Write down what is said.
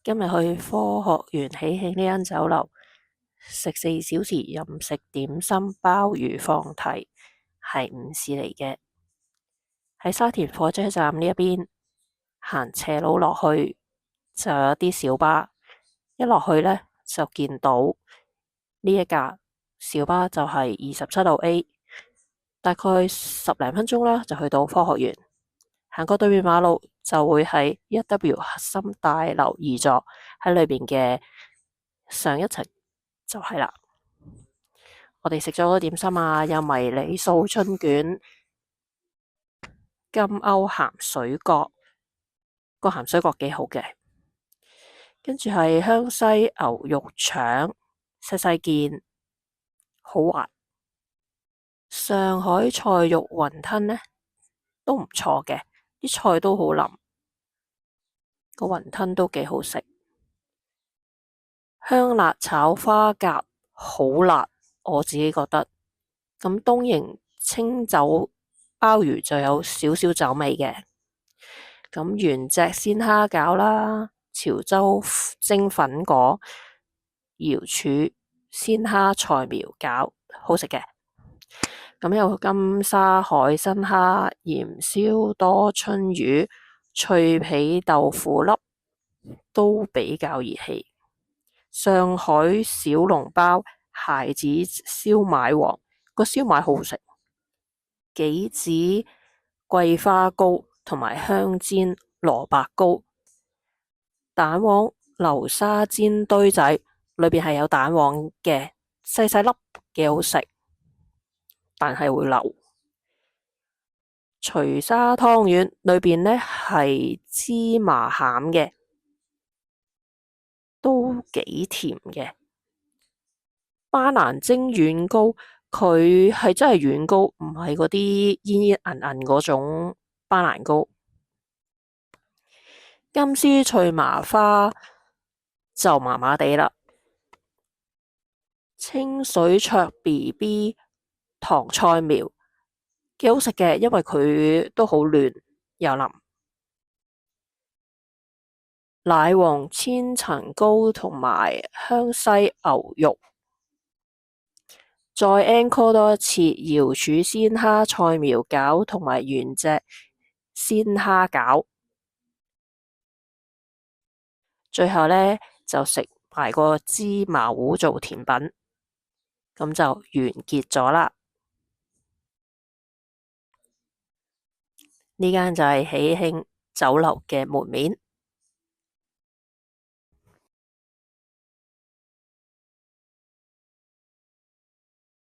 今日去科學園喜慶呢間酒樓食4小時任食點心鮑魚放題，係午市嚟嘅。喺沙田火車站呢一邊行斜路落去就有啲小巴，一落去呢，就見到呢一架小巴就係27號 A， 大概10零分鐘啦就去到科學園。行過對面馬路就會係 1W 核心大樓2座，喺裏邊嘅上一層就係啦。我哋食咗個點心啊，有迷你素春卷、金歐鹹水角，個鹹水角幾好嘅。跟住係香西牛肉腸，細細件，好滑。上海菜肉雲吞呢都唔錯嘅，啲菜都好腍，個雲吞都幾好食。香辣炒花甲好辣，我自己覺得。咁東瀛清酒鮑魚就有少少酒味嘅。咁原隻鮮蝦餃啦，潮州蒸粉果、瑤柱鮮蝦菜苗餃好食嘅。咁有金沙海參蝦、鹽燒多春魚、脆皮豆腐粒都比較熱氣。上海小籠包、蟹子燒賣王，個燒賣好好食。杞子桂花糕同埋香煎蘿蔔糕，蛋黃流沙煎堆仔，裏邊係有蛋黃嘅，細細粒，幾好食，但係會流。除沙湯圓裏邊呢係芝麻餡嘅，都幾甜嘅。巴蘭蒸軟糕，佢係真係軟糕，唔係嗰啲煙煙韌韌嗰種巴蘭糕。金絲脆麻花就麻麻地啦。清水灼 BB 糖菜苗幾好食嘅，因為佢都好嫩又腍。奶黃千層糕同埋香西牛肉，再 encore 多一次瑤柱鮮蝦菜苗餃同埋原隻鮮蝦餃。最後呢，就食埋個芝麻糊做甜品，咁就完結咗啦。呢間就係喜慶酒樓嘅門面。